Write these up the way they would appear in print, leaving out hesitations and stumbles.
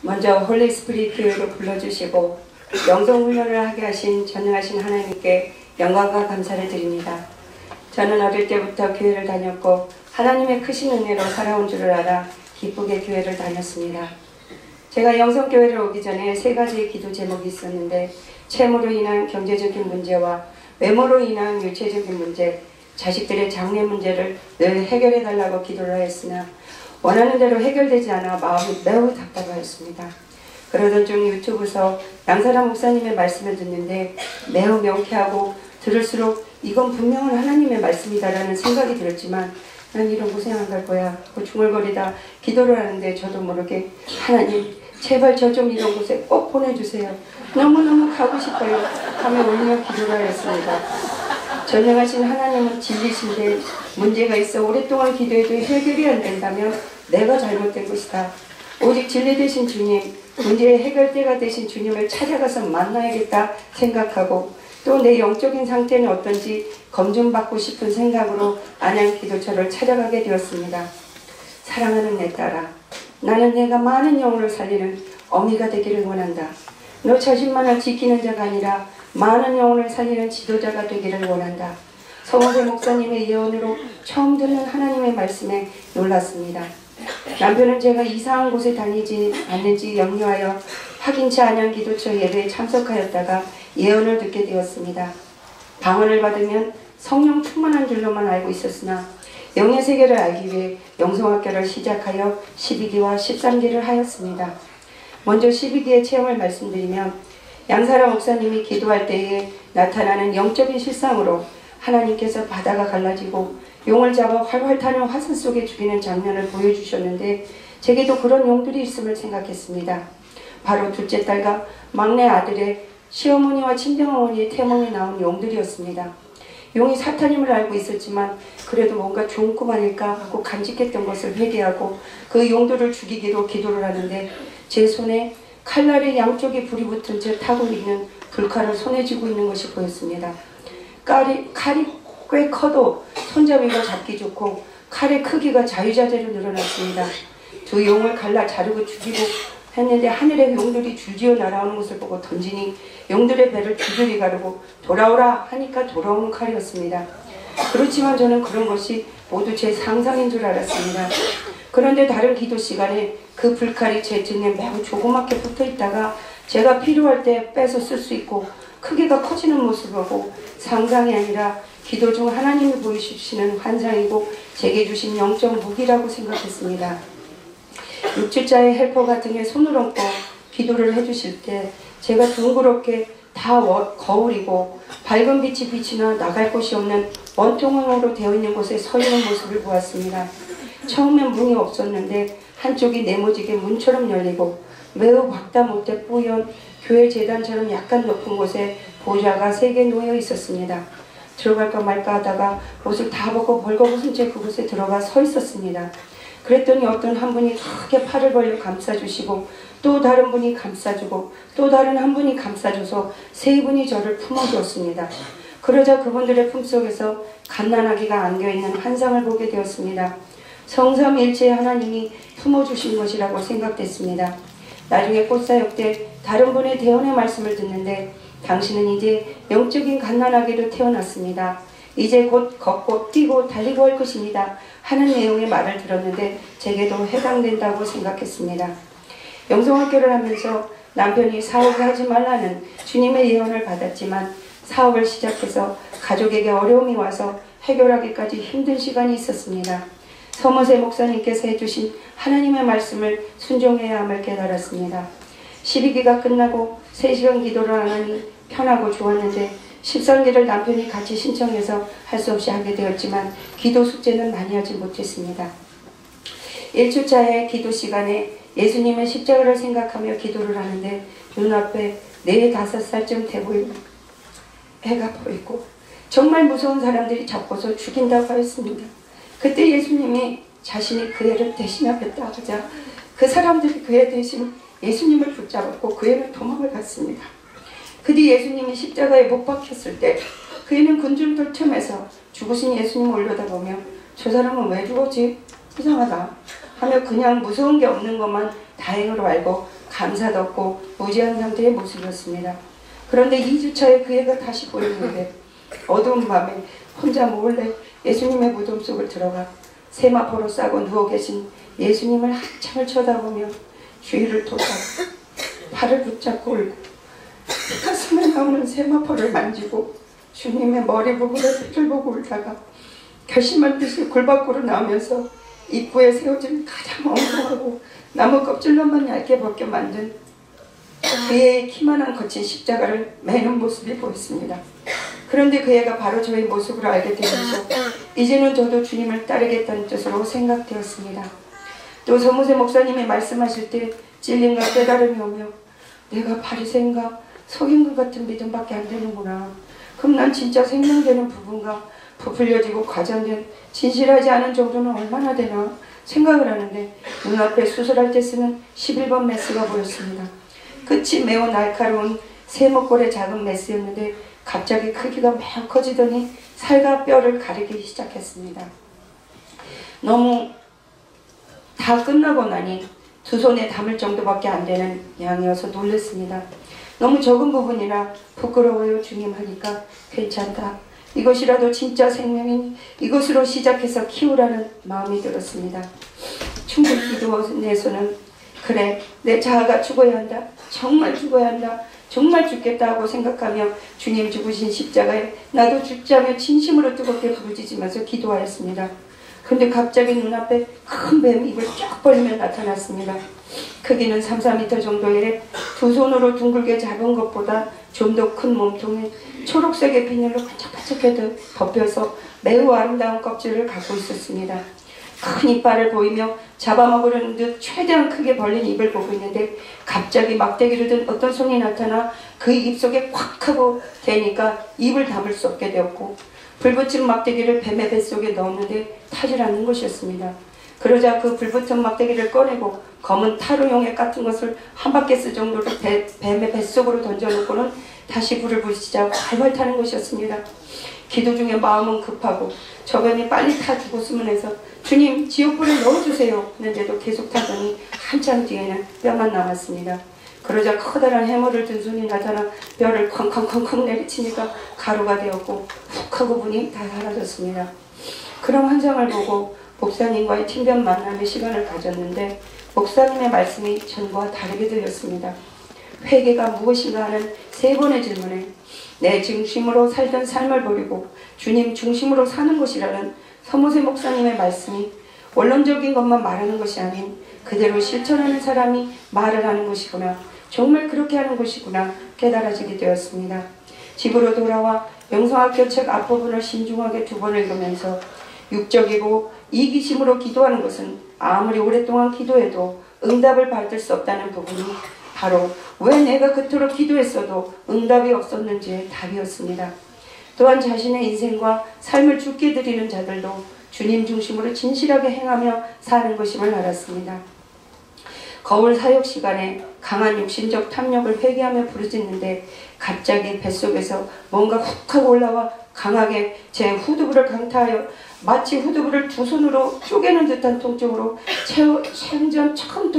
먼저 홀리 스피릿 교회로 불러주시고 영성훈련을 하게 하신 전능하신 하나님께 영광과 감사를 드립니다. 저는 어릴 때부터 교회를 다녔고 하나님의 크신 은혜로 살아온 줄을 알아 기쁘게 교회를 다녔습니다. 제가 영성교회를 오기 전에 세 가지의 기도 제목이 있었는데, 채무로 인한 경제적인 문제와 외모로 인한 유체적인 문제, 자식들의 장래 문제를 늘 해결해 달라고 기도를 하였으나 원하는 대로 해결되지 않아 마음이 매우 답답하였습니다. 그러던 중 유튜브에서 양사람 목사님의 말씀을 듣는데 매우 명쾌하고 들을수록 이건 분명한 하나님의 말씀이다라는 생각이 들었지만, 난 이런 고생 안 갈 거야 하고 중얼거리다 기도를 하는데 저도 모르게 하나님 제발 저 좀 이런 곳에 꼭 보내주세요. 너무너무 가고 싶어요 하며 울며 기도를 하였습니다. 전능하신 하나님은 진리신데 문제가 있어 오랫동안 기도해도 해결이 안 된다면 내가 잘못된 것이다. 오직 진리 되신 주님, 문제의 해결대가 되신 주님을 찾아가서 만나야겠다 생각하고, 또 내 영적인 상태는 어떤지 검증받고 싶은 생각으로 안양 기도처를 찾아가게 되었습니다. 사랑하는 내 딸아, 나는 내가 많은 영혼을 살리는 어미가 되기를 원한다. 너 자신만을 지키는 자가 아니라 많은 영혼을 살리는 지도자가 되기를 원한다. 서원세 목사님의 예언으로 처음 듣는 하나님의 말씀에 놀랐습니다. 남편은 제가 이상한 곳에 다니지 않는지 염려하여 확인치 안양 기도처 예배에 참석하였다가 예언을 듣게 되었습니다. 방언을 받으면 성령 충만한 줄로만 알고 있었으나 영의 세계를 알기 위해 영성학교를 시작하여 12기와 13기를 하였습니다. 먼저 12기의 체험을 말씀드리면, 양사람 목사님이 기도할 때에 나타나는 영적인 실상으로 하나님께서 바다가 갈라지고 용을 잡아 활활 타는 화산 속에 죽이는 장면을 보여주셨는데, 제게도 그런 용들이 있음을 생각했습니다. 바로 둘째 딸과 막내 아들의 시어머니와 친정어머니의 태몽에 나온 용들이었습니다. 용이 사탄임을 알고 있었지만 그래도 뭔가 좋은 꿈 아닐까 하고 간직했던 것을 회개하고 그 용들을 죽이기로 기도를 하는데, 제 손에 칼날의 양쪽에 불이 붙은 채 타고 있는 불칼을 손에 쥐고 있는 것이 보였습니다. 칼이 꽤 커도 손잡이가 잡기 좋고 칼의 크기가 자유자재로 늘어났습니다. 두 용을 갈라 자르고 죽이고 했는데 하늘에 용들이 줄지어 날아오는 것을 보고 던지니 용들의 배를 줄줄이 가르고 돌아오라 하니까 돌아오는 칼이었습니다. 그렇지만 저는 그런 것이 모두 제 상상인 줄 알았습니다. 그런데 다른 기도 시간에 그 불칼이 제 등에 매우 조그맣게 붙어 있다가 제가 필요할 때 빼서 쓸 수 있고 크기가 커지는 모습을 보고 상상이 아니라 기도 중 하나님이 보여주시는 환상이고 제게 주신 영적 무기라고 생각했습니다. 6주자의 헬퍼가 등에 손을 얹고 기도를 해주실 때 제가 둥그렇게 다 거울이고 밝은 빛이 비치나 나갈 곳이 없는 원통형으로 되어 있는 곳에 서 있는 모습을 보았습니다. 처음엔 문이 없었는데 한쪽이 네모지게 문처럼 열리고 매우 박다 못해 뿌연 교회 재단처럼 약간 높은 곳에 보좌가 3개 놓여 있었습니다. 들어갈까 말까 하다가 옷을 다 벗고 벌거벗은 채 그곳에 들어가 서 있었습니다. 그랬더니 어떤 한 분이 크게 팔을 벌려 감싸주시고 또 다른 분이 감싸주고 또 다른 한 분이 감싸줘서 3분이 저를 품어주었습니다. 그러자 그분들의 품속에서 갓난아기가 안겨있는 환상을 보게 되었습니다. 성삼일체의 하나님이 품어주신 것이라고 생각됐습니다. 나중에 꽃사역 때 다른 분의 대언의 말씀을 듣는데, 당신은 이제 영적인 갓난아기로 태어났습니다. 이제 곧 걷고 뛰고 달리고 할 것입니다 하는 내용의 말을 들었는데 제게도 해당된다고 생각했습니다. 영성학교를 하면서 남편이 사업을 하지 말라는 주님의 예언을 받았지만 사업을 시작해서 가족에게 어려움이 와서 해결하기까지 힘든 시간이 있었습니다. 서머세 목사님께서 해주신 하나님의 말씀을 순종해야 함을 깨달았습니다. 12기가 끝나고 3시간 기도를 안 하니 편하고 좋았는데 13기를 남편이 같이 신청해서 할 수 없이 하게 되었지만 기도 숙제는 많이 하지 못했습니다. 1주차의 기도 시간에 예수님의 십자가를 생각하며 기도를 하는데 눈앞에 4, 5살쯤 돼 보이는 애가 보이고 정말 무서운 사람들이 잡고서 죽인다고 하였습니다. 그때 예수님이 자신이 그 애를 대신하겠다 하자 그 사람들이 그 애 대신 예수님을 붙잡았고 그 애는 도망을 갔습니다. 그 뒤 예수님이 십자가에 못 박혔을 때 그 애는 군중들 틈에서 죽으신 예수님을 올려다보며 저 사람은 왜 죽었지? 이상하다 하며 그냥 무서운 게 없는 것만 다행으로 알고 감사도 없고 무지한 상태의 모습이었습니다. 그런데 2주차에 그 애가 다시 보였는데 어두운 밤에 혼자 몰래 예수님의 무덤 속을 들어가 세마포로 싸고 누워 계신 예수님을 한참을 쳐다보며 주위를 돌아 팔을 붙잡고 울고 가슴에 나오는 세마포를 만지고 주님의 머리 부분에 빛을 보고 울다가 결심한 듯이 굴 밖으로 나오면서 입구에 세워진 가장 엉뚱하고 나무 껍질로만 얇게 벗겨 만든 그의 키만한 거친 십자가를 매는 모습이 보였습니다. 그런데 그 애가 바로 저의 모습으로 알게 되면서 이제는 저도 주님을 따르겠다는 뜻으로 생각되었습니다. 또 서무세 목사님이 말씀하실 때 찔림과 깨달음이 오며 내가 바리새인가 속인 것 같은 믿음밖에 안 되는구나. 그럼 난 진짜 생명되는 부분과 부풀려지고 과장된 진실하지 않은 정도는 얼마나 되나 생각을 하는데 눈앞에 수술할 때 쓰는 11번 메스가 보였습니다. 끝이 매우 날카로운 세모꼴의 작은 메스였는데 갑자기 크기가 매우 커지더니 살과 뼈를 가리기 시작했습니다. 너무 다 끝나고 나니 두 손에 담을 정도밖에 안 되는 양이어서 놀랐습니다. 너무 적은 부분이라 부끄러워요 주님 하니까 괜찮다. 이것이라도 진짜 생명인 이것으로 시작해서 키우라는 마음이 들었습니다. 충분 기도원에서는 그래 내 자아가 죽어야 한다. 정말 죽어야 한다. 정말 죽겠다 하고 생각하며 주님 죽으신 십자가에 나도 죽자며 진심으로 뜨겁게 부르짖으면서 기도하였습니다. 근데 갑자기 눈앞에 큰 뱀이 입을 쫙 벌리며 나타났습니다. 크기는 3-4m 정도에 두 손으로 둥글게 잡은 것보다 좀 더 큰 몸통에 초록색의 비늘로 반짝반짝하게 덮여서 매우 아름다운 껍질을 갖고 있었습니다. 큰 이빨을 보이며 잡아먹으려는 듯 최대한 크게 벌린 입을 보고 있는데 갑자기 막대기를 든 어떤 손이 나타나 그 입속에 콱 하고 대니까 입을 담을 수 없게 되었고 불붙은 막대기를 뱀의 뱃속에 넣었는데 타질 않는 것이었습니다. 그러자 그 불붙은 막대기를 꺼내고 검은 타로용액 같은 것을 한 바퀴스 정도로 뱀의 뱃속으로 던져놓고는 다시 불을 붙이자 활활 타는 것이었습니다. 기도 중에 마음은 급하고 저 뱀이 빨리 타 죽었으면 해서 주님 지옥불에 넣어주세요 했는데도 계속 타더니 한참 뒤에는 뼈만 남았습니다. 그러자 커다란 해머를 든 손이 나타나 뼈를 쾅쾅쾅쾅 내리치니까 가루가 되었고 훅 하고 문이 다 사라졌습니다. 그런 환상을 보고 목사님과의 팀변 만남의 시간을 가졌는데 목사님의 말씀이 전과 다르게 들렸습니다. 회개가 무엇인가 하는 3번의 질문에 내 중심으로 살던 삶을 버리고 주님 중심으로 사는 것이라는 서무세 목사님의 말씀이 원론적인 것만 말하는 것이 아닌 그대로 실천하는 사람이 말을 하는 것이구나. 정말 그렇게 하는 것이구나 깨달아지게 되었습니다. 집으로 돌아와 영성학교 책 앞부분을 신중하게 2번 읽으면서 육적이고 이기심으로 기도하는 것은 아무리 오랫동안 기도해도 응답을 받을 수 없다는 부분이 바로 왜 내가 그토록 기도했어도 응답이 없었는지의 답이었습니다. 또한 자신의 인생과 삶을 죽게 드리는 자들도 주님 중심으로 진실하게 행하며 사는 것임을 알았습니다. 거울 사역 시간에 강한 육신적 탐욕을 회개하며 부르짖는데 갑자기 뱃속에서 뭔가 훅 하고 올라와 강하게 제 후두부를 강타하여 마치 후두부를 두 손으로 쪼개는 듯한 통증으로 생전 처음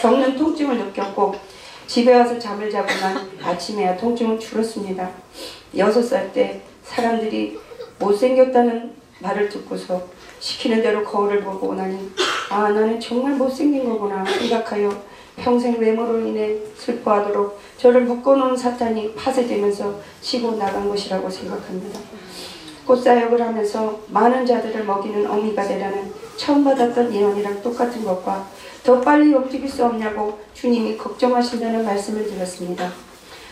겪는 통증을 느꼈고 집에 와서 잠을 자고 난 아침에야 통증은 줄었습니다. 6살 때 사람들이 못생겼다는 말을 듣고서 시키는 대로 거울을 보고 나니 아 나는 정말 못생긴 거구나 생각하여 평생 외모로 인해 슬퍼하도록 저를 묶어놓은 사탄이 파쇄되면서 치고 나간 것이라고 생각합니다. 꽃사역을 하면서 많은 자들을 먹이는 어미가 되라는 처음 받았던 예언이랑 똑같은 것과 더 빨리 움직일 수 없냐고 주님이 걱정하신다는 말씀을 드렸습니다.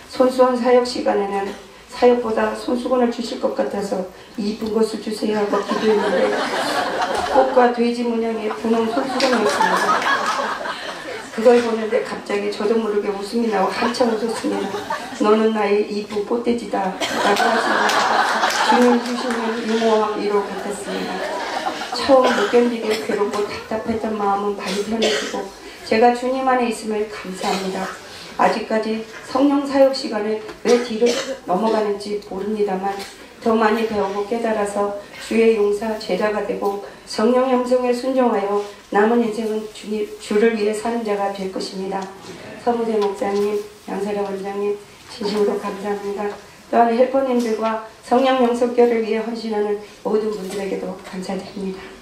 손수건 사역 시간에는 사역보다 손수건을 주실 것 같아서 이쁜 것을 주세요 하고 기도했는데 꽃과 돼지 문양의 분홍 손수건이었습니다. 그걸 보는데 갑자기 저도 모르게 웃음이 나고 한참 웃었습니다. 너는 나의 이쁜 꽃돼지다 라고 하시니 주님 주시는 유모와 위로 같았습니다. 처음 못 견디게 괴롭고 답답했던 마음은 많이 편해지고 제가 주님 안에 있음을 감사합니다. 아직까지 성령 사역 시간을 왜 뒤로 넘어가는지 모릅니다만 더 많이 배우고 깨달아서 주의 용사 제자가 되고 성령의 음성에 순종하여 남은 인생은 주를 위해 사는 자가 될 것입니다. 서무대 목사님, 양사령 원장님 진심으로 감사합니다. 또한 헬퍼님들과 성령 영속교를 위해 헌신하는 모든 분들에게도 감사드립니다.